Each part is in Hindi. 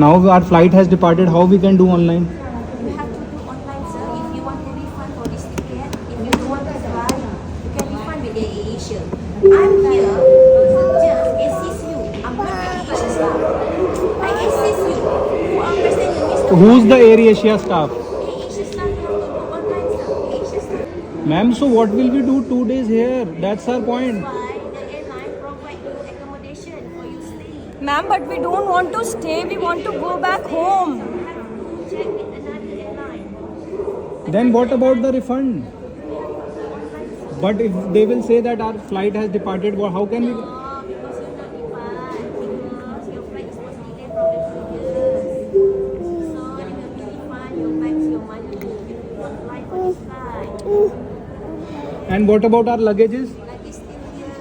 Now our flight has departed. How we can do online? You have to do online, sir. If you want to refund for this ticket, if you don't want to fly, you can refund with Air Asia. I'm here to just assist you. I'm not Air Asia staff. I assist you. Who understand you, Mr. Who's the Air Asia staff? Air Asia staff, you have to do online, sir. Air Asia staff. Ma'am, so what will we do 2 days here? That's our point. Why the airline provide you accommodation for you stay? Ma'am, but we don't want to stay. We want to go back home. You have to check with another airline. Then what about the refund? But if they will say that our flight has departed, how can we? No, because you're not refund. Because your flight was delayed from the 2 years. So they will be refund your back your money. You don't fly for this flight. And what about our luggages? Like it's still here.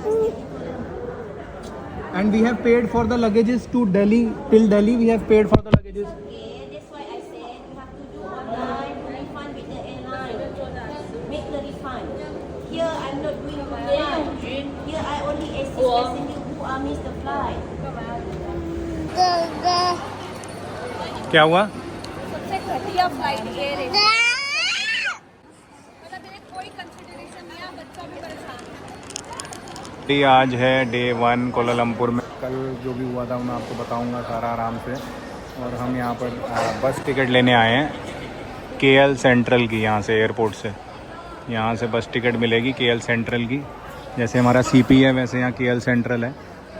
And we have paid for the luggages to Delhi. Till Delhi, we have paid for the luggages. Okay, that's why I said you have to do online refund with the airline. Make the refund. Here I'm not doing refund. Here I only assist passenger who are missed the flight. क्या हुआ? सबसे घटिया फ्लाइट एयर है। मतलब मेरे कोई कंसिडरेशन नहीं है, बच्चा भी परेशान। आज है डे 1 कोलालमपुर में। कल जो भी हुआ था मैं आपको बताऊंगा सारा आराम से। और हम यहाँ पर बस टिकट लेने आए हैं KL सेंट्रल की, यहाँ से एयरपोर्ट से। यहाँ से बस टिकट मिलेगी KL सेंट्रल की। जैसे हमारा CP है वैसे यहाँ KL सेंट्रल है।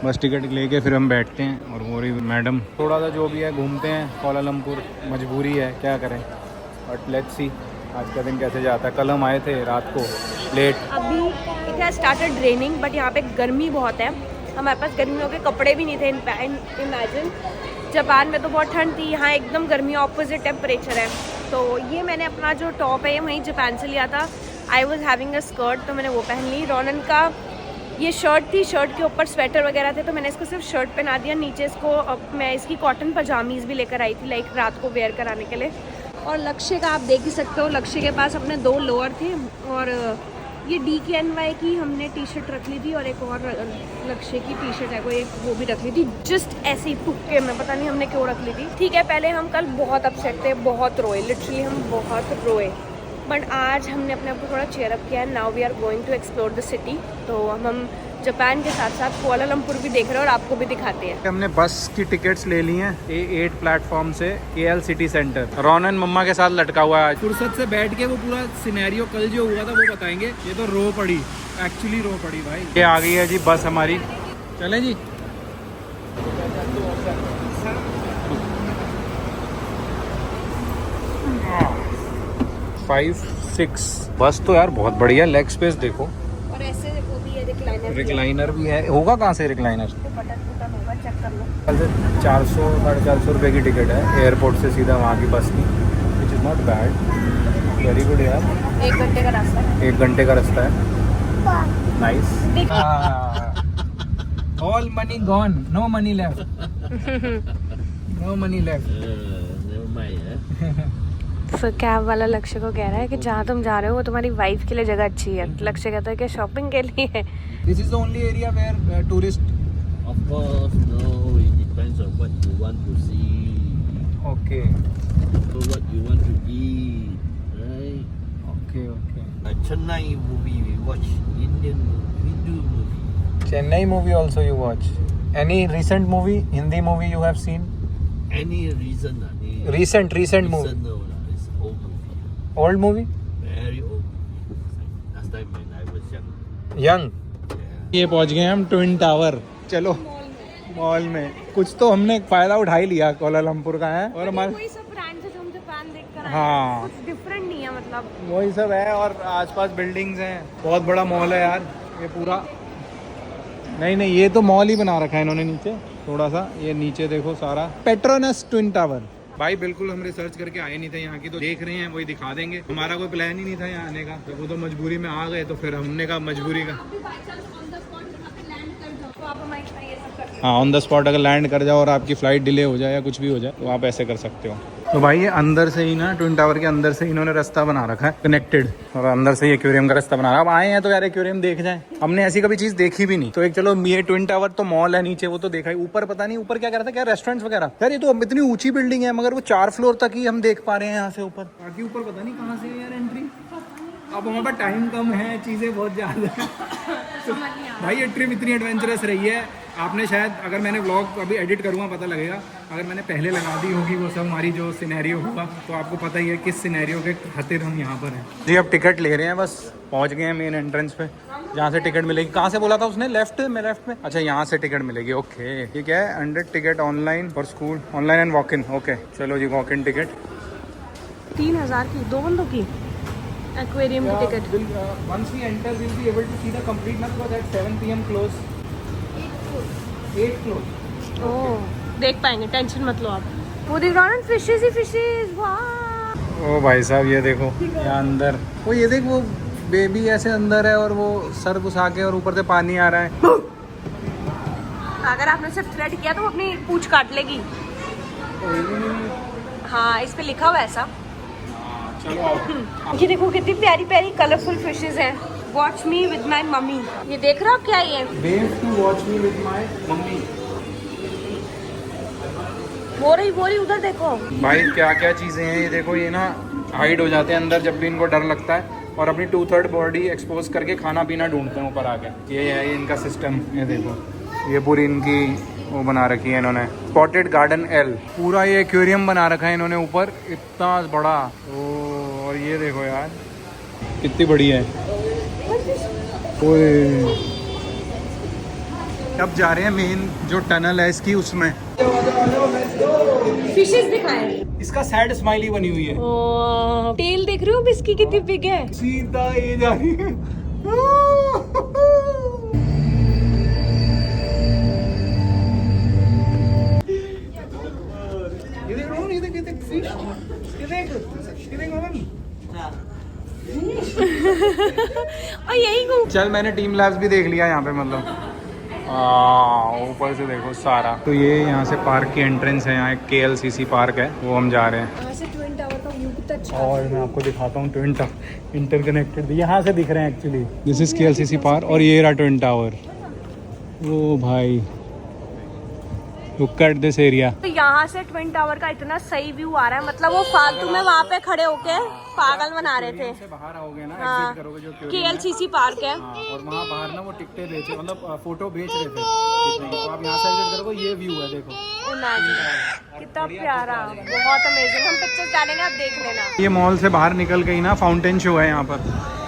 बस टिकट लेके फिर हम बैठते हैं। और वो रही मैडम, थोड़ा सा जो भी है घूमते हैं कोलालमपुर, मजबूरी है क्या करें। बट लेट्स सी आज का दिन कैसे जाता है। कल हम आए थे रात को लेट। अभी it has started raining, but यहाँ पे गर्मी बहुत है। हमारे पास गर्मियों के कपड़े भी नहीं थे। इमेजिन जापान में तो बहुत ठंड थी, यहाँ एकदम गर्मी ऑपोजिट टेम्परेचर है। तो ये मैंने अपना जो टॉप है ये वहीं जापान से लिया था। I was having a skirt, तो मैंने वो पहन ली। रोनन का ये शर्ट थी, शर्ट के ऊपर स्वेटर वगैरह थे, तो मैंने इसको सिर्फ शर्ट पहना दिया। नीचे इसको मैं इसकी कॉटन पजामीज़ भी लेकर आई थी, लाइक रात को वेयर कराने के लिए। और लक्ष्य का आप देख ही सकते हो, लक्ष्य के पास अपने 2 लोअर थे। और ये DKNY की हमने टी शर्ट रख ली थी, और एक और लक्ष्य की टी शर्ट है कोई, वो भी रख ली थी। जस्ट ऐसे ही तुक्के में, पता नहीं हमने क्यों रख ली थी। ठीक है, पहले हम कल बहुत अपसेट थे, बहुत रोए, लिटरली हम बहुत रोए। बट आज हमने अपने आप को थोड़ा चेयर अप किया है। Now we are going to explore the city. तो हम जापान के साथ साथ कोलालमपुर भी देख रहे हैं और आपको भी दिखाते हैं। हमने बस की टिकट्स ले ली हैं A8 प्लेटफॉर्म से KL सिटी सेंटर। रोनन मम्मा के साथ लटका हुआ है। फुर्सत से बैठ के वो पूरा सिनेरियो कल जो हुआ था वो बताएंगे। ये तो रो पड़ी, एक्चुअली रो पड़ी भाई। ये आ गई है जी बस हमारी, चलें जी। 5, 6 बस तो यार बहुत बढ़िया। लेग स्पेस देखो, और ऐसे वो भी है, रिक्लाइनर भी है। होगा कहाँ से रिक्लाइनर? बटन होगा, चेक कर लो। 400-450 रुपये की टिकट है एयरपोर्ट से सीधा वहाँ की बस की, which is not bad, very good यार। 1 घंटे का रास्ता है। 1 घंटे का रास्ता है, nice. All money gone, no money left, no money left. फिर कैब वाला लक्ष्य को कह रहा है कि जहाँ तुम जा रहे हो वो तुम्हारी वाइफ के लिए जगह अच्छी है। लक्ष्य कहता है कि शॉपिंग के लिए है। This is the only area where tourist. Of course, no. It depends on what you want to see. Okay So what you want to eat, right? Okay okay. Chennai movie, we watch Indian Hindu movie. Chennai movie also you watch? Any recent movie, Hindi movie you have seen? Any reason? Recent movie. No, it's old movie. Old movie? Very old movie. Last time when I was young. Young. ये पहुंच गए हम ट्विन टावर। चलो मॉल में कुछ तो हमने फायदा उठा ही लिया कोलालमपुर का है। और हमारे वही सब ब्रांड है जो हम जापान देख कर आए हैं। हाँ कुछ डिफरेंट नहीं है, मतलब वही सब है। और आसपास बिल्डिंग्स हैं, बहुत बड़ा मॉल है यार ये पूरा। नहीं ये तो मॉल ही बना रखा है इन्होंने नीचे थोड़ा सा। ये नीचे देखो सारा पेट्रोनस ट्विन टावर। भाई बिल्कुल हम रिसर्च करके आए नहीं थे यहाँ की, तो देख रहे हैं वही दिखा देंगे। हमारा कोई प्लान ही नहीं था यहाँ आने का, तो वो तो मजबूरी में आ गए। तो फिर हमने कहा मजबूरी का तो आप हमारे ये सब करके हाँ ऑन द स्पॉट अगर लैंड कर जाओ और आपकी फ़्लाइट डिले हो जाए या कुछ भी हो जाए तो आप ऐसे कर सकते हो। तो भाई ये अंदर से ही ना ट्विन टावर के अंदर से इन्होंने रास्ता बना रखा है कनेक्टेड, और अंदर से ही एक्वेरियम का रास्ता बना रहा है। अब आए हैं तो यार एक्वेरियम देख जाएं, हमने ऐसी कभी चीज़ देखी भी नहीं। तो एक चलो ये ट्विन टावर तो मॉल है नीचे, वो तो देखा ही। ऊपर पता नहीं ऊपर क्या कर रहा था, क्या रेस्टोरेंट्स वगैरह। यार ये तो इतनी ऊंची बिल्डिंग है मगर वो 4 फ्लोर तक ही हम देख पा रहे हैं यहाँ से ऊपर, बाकी ऊपर पता नहीं कहाँ से है यार एंट्री। अब हमारे पास टाइम कम है, चीज़ें बहुत ज़्यादा है। तो भाई ये ट्रिप इतनी एडवेंचरस रही है। आपने शायद, अगर मैंने व्लॉग अभी एडिट करूँगा पता लगेगा, अगर मैंने पहले लगा दी होगी वो सब हमारी जो सिनेरियो हुआ, तो आपको पता ही है किस सिनेरियो के खातिर हम यहाँ पर हैं जी। अब टिकट ले रहे हैं, बस पहुँच गए हैं मेन एंट्रेंस पे जहाँ से टिकट मिलेगी। कहाँ से बोला था उसने? लेफ्ट में अच्छा यहाँ से टिकट मिलेगी। ओके ठीक है, 100 ticket online for school, online and walk in. Okay चलो जी, वॉक इन टिकट 3000 की 2 बंदों की एक्वेरियम की ticket. Once we enter, we'll be able to see the complete map because at 7 PM close. 8 close. ओह देख पाएंगे, टेंशन मत लो आप। वो देख रहा है फिशेस ही फिशेस। वाह ओ भाई साहब ये देखो यहाँ अंदर, वो ये देख वो बेबी ऐसे अंदर है और वो सर घुसा के और ऊपर से पानी आ रहा है। अगर आपने सिर्फ थ्रेड किया तो वो अपनी पूंछ काट लेगी। हाँ इस पे लिखा हुआ है ऐसा। चलो ये देखो कितनी प्यारी प्यारी कलरफुल फिशेस हैं। Watch me with my mummy. ये देख रहे हो क्या ये? Wave to watch me with my mummy. वो रही उधर देखो। भाई क्या क्या चीज़ें हैं ये देखो। ये ना हाइड हो जाते हैं अंदर जब भी इनको डर लगता है, और अपनी 2/3 बॉडी एक्सपोज करके खाना पीना ढूंढते हैं ऊपर आके। ये है ये इनका सिस्टम। ये देखो ये पूरी इनकी वो बना रखी है इन्होंने, स्पॉटेड गार्डन एल। पूरा ये एक्वेरियम बना रखा है इन्होंने ऊपर, इतना बड़ा। ओ और ये देखो यार कितनी बड़ी है। ओए अब जा रहे हैं मेन जो टनल है इसकी, उसमें फिशेस दिखाएं। इसका सैड स्माइली बनी हुई है। टेल देख रहे हो इसकी कितनी बिग है। सीधा ये जा रही है। ये देख रोहन, ये देख फिश, ये देख रोहन। और यही घूम। चल मैंने टीम लैब्स भी देख लिया यहाँ पे, मतलब ऊपर से देखो सारा। तो ये यहाँ से पार्क की एंट्रेंस है, यहाँ एक KLCC पार्क है, वो हम जा रहे हैं। यहाँ से ट्विन टावर का व्यू कितना अच्छा है। और मैं आपको दिखाता हूँ ट्विन टावर इंटरकनेक्टेड यहाँ से दिख रहे हैं actually. This is KLCC park और ये रहा ट्विन टावर। ओ भाई लुक एट दिस एरिया। तो यहाँ से ट्विन टावर का इतना सही व्यू आ रहा है, मतलब वो फालतू में वहाँ पे खड़े होके पागल बना रहे थे। से बाहर आओगे ना, हाँ, एग्जिट करोगे जो KLCC पार्क है। हाँ, और वहाँ बाहर ना वो टिकटें बेचे, मतलब फोटो बेच रहे थे। तो आप यहाँ से एग्जिट करोगे, ये व्यू है देखो। कितना प्यारा, बहुत अमेजिंग। हम पिक्चर्स डालेंगे, आप देख लेना। ये मॉल से बाहर निकल गई ना, फाउंटेन शो है यहाँ पर,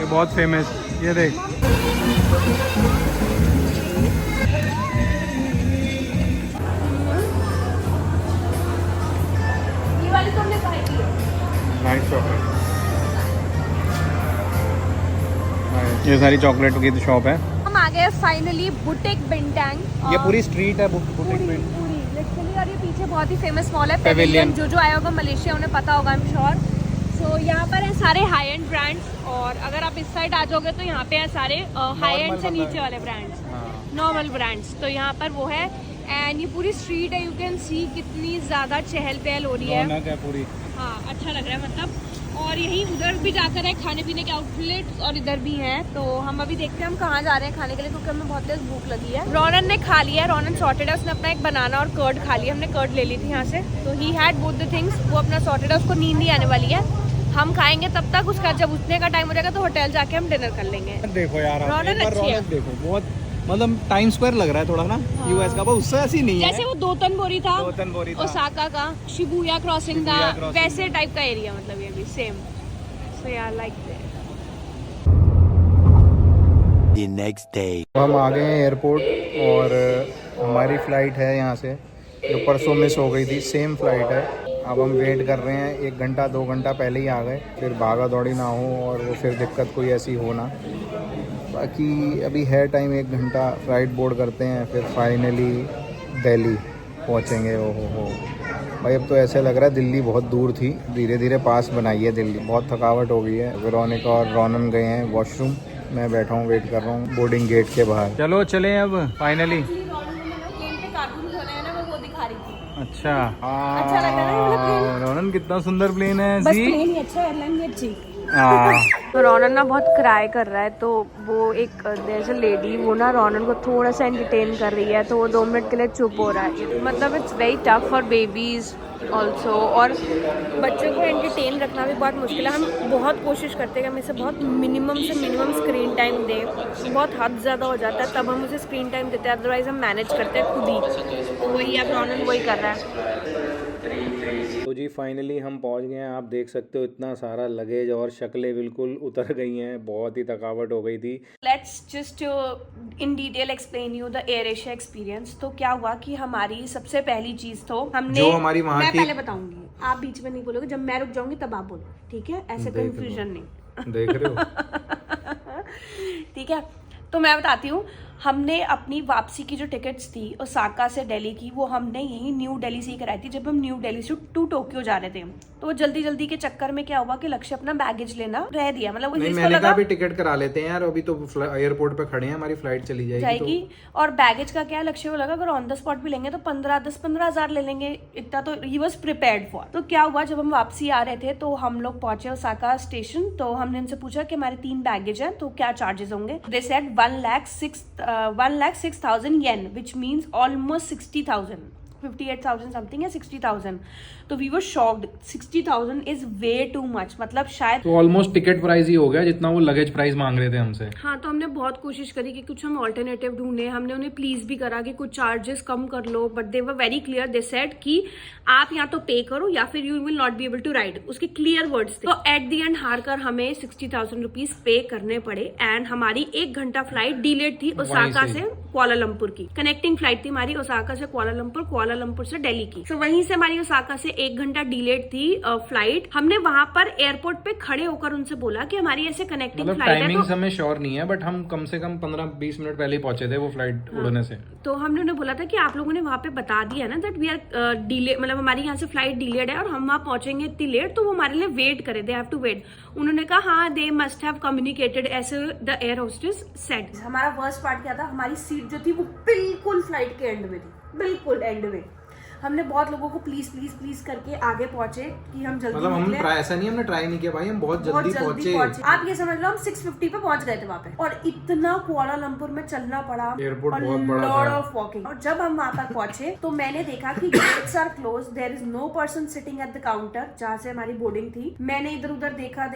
ये बहुत फेमस। ये देख ये वाली तो हमने ट्राई की है। Nice chocolate. ये सारी चॉकलेट की शॉप है। हम आ गए फाइनली बुटीक बिंटैंग। ये पूरी स्ट्रीट है बुटीक पूरी में। लिटरली। और ये पीछे बहुत ही फेमस मॉल है Pavilion। पेविलियन। जो आया होगा मलेशिया उन्हें पता होगा, आई एम श्योर। सो यहाँ पर है सारे हाई एंड ब्रांड्स, और अगर आप इस साइड आ जाओगे तो यहाँ पे है सारे हाई एंड से नीचे वाले ब्रांड्स, नॉर्मल ब्रांड्स। तो यहाँ पर वो है, एंड ये पूरी स्ट्रीट है, यू कैन सी कितनी ज़्यादा चहल पहल हो रही है। रौनक है पूरी। हाँ अच्छा लग रहा है मतलब। और यहीं उधर भी जाकर है खाने पीने के आउटलेट्स, और इधर भी हैं। तो हम अभी देखते हैं हम कहाँ जा रहे हैं खाने के लिए, क्योंकि हमें बहुत तेज भूख लगी है। रोनन ने खा लिया है, रोनन सॉर्टेड है, उसने अपना एक बनाना और कर्ड खा लिया। हमने कर्ड ले ली थी यहाँ से, तो he had both the things. वो अपना सॉर्टेड है, उसको नींद नहीं आने वाली है। हम खाएंगे तब तक, उसका जब उठने का टाइम हो जाएगा तो होटल जाके हम डिनर कर लेंगे। देखो यार रौनक अच्छी है। देखो बहुत, मतलब टाइम स्क्वायर लग रहा है थोड़ा ना, यूएस का, पर उससे ऐसी नहीं है। जैसे वो दोतनबोरी था, दोतनबोरी था, ओसाका का शिबुया क्रॉसिंग था, शिबुया क्रॉसिंग वैसे टाइप का एरिया, मतलब ये भी सेम। सो यार like that. The next day. हम आ गए हैं एयरपोर्ट, और हमारी फ़्लाइट है यहाँ से जो परसों मिस हो गई थी, सेम फ़्लाइट है। अब हम वेट कर रहे हैं, 1 घंटा 2 घंटा पहले ही आ गए, फिर भागा दौड़ी ना हो और वो फिर दिक्कत कोई ऐसी हो ना। बाकी अभी है टाइम, 1 घंटा, फ़्लाइट बोर्ड करते हैं, फिर फाइनली दिल्ली पहुँचेंगे। हो भाई अब तो ऐसे लग रहा है दिल्ली बहुत दूर थी, धीरे धीरे पास बनाई है दिल्ली। बहुत थकावट हो गई है। वेरोनिका और रोनन गए हैं वॉशरूम, मैं बैठा हूँ वेट कर रहा हूँ बोर्डिंग गेट के बाहर। चलो चलें अब फाइनली। प्लेन पे अच्छा अच्छा लग रहा है ना ये वाला plane? रोनन कितना सुंदर प्लेन है बस जी। प्लेन ही अच्छा, एयरलाइन भी अच्छी। हाँ रोनन ना बहुत क्राई कर रहा है, तो वो एक देयर इज अ लेडी, वो ना रोनन को थोड़ा सा एंटरटेन कर रही है, तो वो 2 मिनट के लिए चुप हो रहा है। मतलब it's very tough for babies also, और बच्चों को एंटरटेन रखना भी बहुत मुश्किल है। हम बहुत कोशिश करते हैं कि हम इसे बहुत मिनिमम से मिनिमम स्क्रीन टाइम दें, बहुत हद ज़्यादा हो जाता है तब हम उसे स्क्रीन टाइम देते हैं, अदरवाइज हम मैनेज करते हैं खुद ही। तो वही अब रोनन वही कर रहा है। तो जी फाइनली हम पहुंच गए हैं। आप देख सकते हो इतना सारा लगेज और शक्लें बिल्कुल उतर गई हैं, बहुत ही थकावट हो गई थी। Let's just in detail explain you the air Asia experience. तो क्या हुआ कि हमारी सबसे पहली चीज तो हमने जो हमारी वहाँ मैं की- पहले बताऊंगी, आप बीच में नहीं बोलोगे, जब मैं रुक जाऊंगी तब आप बोलो, ठीक है? ऐसे देख लो। कंफ्यूजन नहीं। देख रहे हो? ठीक है, तो मैं बताती हूँ। हमने अपनी वापसी की जो टिकट्स थी ओसाका से दिल्ली की, वो हमने यहीं न्यू दिल्ली से ही कराई थी जब हम न्यू दिल्ली से टू टोक्यो जा रहे थे। तो वो जल्दी जल्दी के चक्कर में क्या हुआ कि लक्ष्य अपना बैगेज लेना रह दिया, मतलब नहीं, इसको मैंने लगा कहा भी टिकट करा लेते हैं यार, अभी तो एयरपोर्ट पे खड़े हैं, हमारी फ्लाइट चली जाएगी। और बैगेज का क्या लक्ष्य को लगा, अगर ऑन द स्पॉट भी लेंगे तो 15 हज़ार ले लेंगे, इतना तो ही वॉज प्रिपेयर्ड फॉर। तो क्या हुआ, जब हम वापसी आ रहे थे तो हम लोग पहुंचे ओसाका स्टेशन, तो हमने उनसे पूछा कि हमारे 3 बैगेज हैं तो क्या चार्जेस होंगे। They said 1,06,000 yen, which means almost 60,000, 58,000 something या 60,000। तो we were shocked, 60,000 is way too much, मतलब शायद तो ऑलमोस्ट टिकट प्राइस ही हो गया जितना वो लगेज प्राइस मांग रहे थे हमसे। हाँ, तो हमने बहुत कोशिश करी कि कुछ हम ऑल्टरनेटिव ढूंढे, हमने उन्हें प्लीज भी करा कि कुछ चार्जेस कम कर लो, but they were very clear. They said कि आप या तो पे करो या फिर you will not be able to ride, उसके क्लियर वर्ड्स थे। तो एट द एंड हार कर हमें 60,000 रुपीज पे करने पड़े, एंड हमारी 1 घंटा फ्लाइट डिलेड थी ओसाका से कुआलालंपुर की। कनेक्टिंग फ्लाइट थी हमारी ओसाका से कुआलालंपुर, कुआलालंपुर से दिल्ली की। तो वहीं से हमारी ओसाका से 1 घंटा डिलेड थी फ्लाइट। हमने वहां पर एयरपोर्ट पे खड़े होकर उनसे बोला कि हमारी ऐसे कनेक्टिंग मतलब फ्लाइट है, टाइमिंग्स तो हमें श्योर नहीं है, बट हम कम से कम 15-20 मिनट पहले ही पहुंचे थे वो फ्लाइट उड़ने से। तो हमने उन्हें बोला था कि आप लोगों ने वहां पे बता दिया ना दैट वी आर डिले, मतलब हमारी यहाँ से फ्लाइट डिलेड है और हम वहां पहुंचेंगे इतनी लेट, तो वो हमारे लिए वेट करे, दे हैव टू वेट। उन्होंने कहा हाँ, दे मस्ट हैव कम्युनिकेटेड, ऐसे द एयर होस्टेस सेड। हमारा वर्स्ट पार्ट क्या था, हमारी सीट जो थी वो बिल्कुल फ्लाइट के एंड में थी, बिल्कुल एंड में। हमने बहुत लोगों को प्लीज प्लीज प्लीज करके आगे पहुंचे कि हम जल्दी मतलब हम निकले। ऐसा नहीं हमने ट्राई नहीं किया भाई, हम बहुत जल्दी पहुंचे। आप ये समझ लो हम 6:50 पे पहुंच गए थे वहाँ पे, और इतना कुआलालंपुर में चलना पड़ा, एयरपोर्ट बहुत बड़ा था। Lot of walking. और जब हम वहाँ पर पहुंचे तो मैंने देखा कि gates are close, there is no person sitting at the counter जहाँ से हमारी बोर्डिंग थी। मैंने इधर उधर देखा,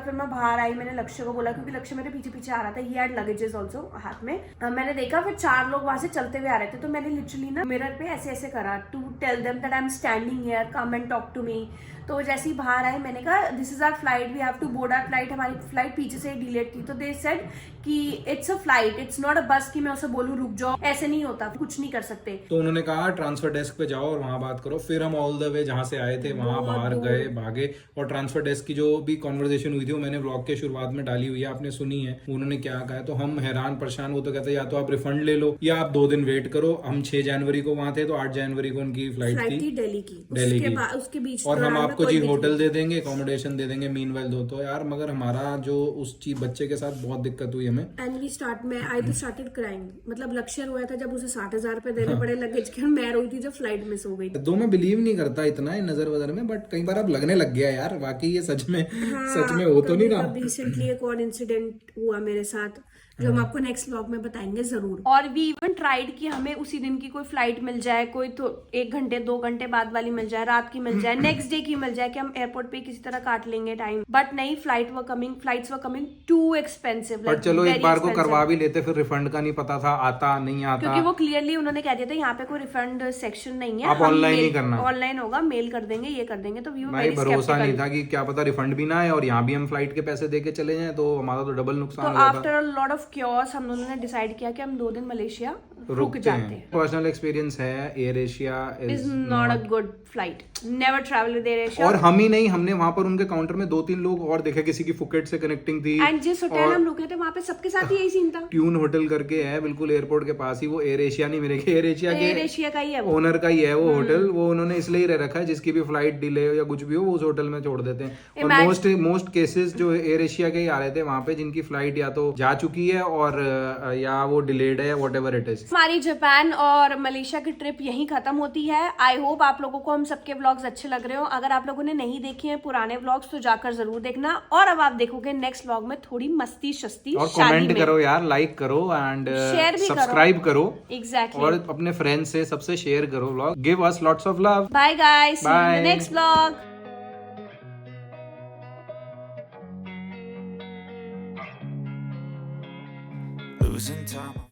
फिर मैं बाहर आई, मैंने लक्ष्य को बोला, क्योंकि लक्ष्य मेरे पीछे पीछे आ रहा था, ही हैड लगेजेस आल्सो हाथ में। मैंने देखा फिर 4 लोग वहां से चलते हुए आ रहे थे, तो मैंने लिटरली ना मिरर पे ऐसे ऐसे करा to tell them that I am standing here, come and talk to me. तो जैसे ही बाहर आए मैंने कहा this is our flight, we have to board our flight. हमारी फ्लाइट पीछे से डिलेट थी, तो दे सेड कि it's a flight, it's not a bus कि मैं उसे बोलूं रुक जाओ, ऐसे नहीं होता, कुछ नहीं कर सकते। तो उन्होंने कहा ट्रांसफर डेस्क पे जाओ और वहां बात करो। फिर हम ऑल द वे जहां से आए थे वहां बाहर गए, भागे, और ट्रांसफर डेस्क की जो भी कॉन्वर्जेशन हुई थी वो मैंने ब्लॉग के शुरुआत में डाली हुई है, आपने सुनी है। उन्होंने क्या कहा, तो हम हैरान परेशान, वो तो कहते या तो आप रिफंड ले लो या आप 2 दिन वेट करो। हम 6 जनवरी को वहां थे, तो 8 जनवरी को उनकी फ्लाइट थी दिल्ली की, उसके बीच और हम आपको जी होटल दे देंगे, अकोमोडेशन दे देंगे, मीनवाइल दो। तो यार मगर हमारा जो उस चीज बच्चे के साथ बहुत दिक्कत हुई हमें। एंड वी आई तो स्टार्टेड क्राइंग, मतलब लक्ष्य रोया था जब उसे 60,000 रुपए देने पड़े लगेज के, मैं रोई थी जब फ्लाइट मिस हो गई। दो मैं बिलीव नहीं करता इतना नजर वजर में, बट कई बार अब लगने लग गया यार वाकई ये सच में हो तो नहीं रहा। रिसेंटली एक और इंसिडेंट हुआ मेरे साथ जो हम आपको नेक्स्ट व्लॉग में बताएंगे जरूर। और वी इवन ट्राइड कि हमें उसी दिन की कोई फ्लाइट मिल जाए, कोई तो 1 घंटे 2 घंटे बाद वाली मिल जाए, रात की मिल जाए, नेक्स्ट डे की मिल जाए, कि हम एयरपोर्ट पे किसी तरह काट लेंगे टाइम। बट नहीं, flights were coming too expensive. But चलो एक बार को करवा भी लेते, फिर रिफंड का नहीं पता था, आता नहीं आता, क्योंकि वो क्लियरली उन्होंने कह दिया था यहाँ पे कोई रिफंड सेक्शन नहीं है, आप ऑनलाइन ही करना, ऑनलाइन होगा, मेल कर देंगे, ये कर देंगे। तो भाई भरोसा नहीं था कि क्या पता रिफंड भी ना आए और यहाँ भी हम फ्लाइट के पैसे दे के चले जाएं, तो हमारा तो डबल नुकसान हो जाता। After a lot of cures हम लोगों ने डिसाइड किया कि हम 2 दिन मलेशिया रुक जाते हैं। पर्सनल एक्सपीरियंस है, air Asia is not a good flight, never travel with air Asia. और हम ही नहीं, हमने वहां पर उनके काउंटर में 2-3 लोग और देखे, किसी की फुकेट से कनेक्टिंग थी। एंड जिस होटल हम रुके थे वहां पे सबके साथ ही यही सीन था। ट्यून होटल करके है बिल्कुल एयरपोर्ट के पास ही, वो एयर एशिया नहीं, मेरे एयर एशिया का ही है, ओनर का ही है वो होटल। वो उन्होंने इसलिए रह रखा है जिसकी भी फ्लाइट डिले या कुछ भी हो वो उस होटल में छोड़ देते हैं। और मोस्ट केसेस जो एयर एशिया के ही आ रहे थे वहां पे, जिनकी फ्लाइट या तो जा चुकी है और या वो डिलेड है, वॉट एवर इट इज। हमारी जापान और मलेशिया की ट्रिप यहीं खत्म होती है। आई होप आप लोगों को हम सबके व्लॉग्स अच्छे लग रहे हो। अगर आप लोगों ने नहीं देखे हैं पुराने व्लॉग्स तो जाकर जरूर देखना, और अब आप देखोगे नेक्स्ट व्लॉग में थोड़ी मस्ती शस्ती, और शादी कमेंट में। करो यार, लाइक करो एंड शेयर भी सब्सक्राइब करो। एग्जैक्टली। और अपने फ्रेंड्स से सबसे शेयर करो vlog. Give us lots of love. Bye guys, see you in the Bye. Next vlog. Losing time.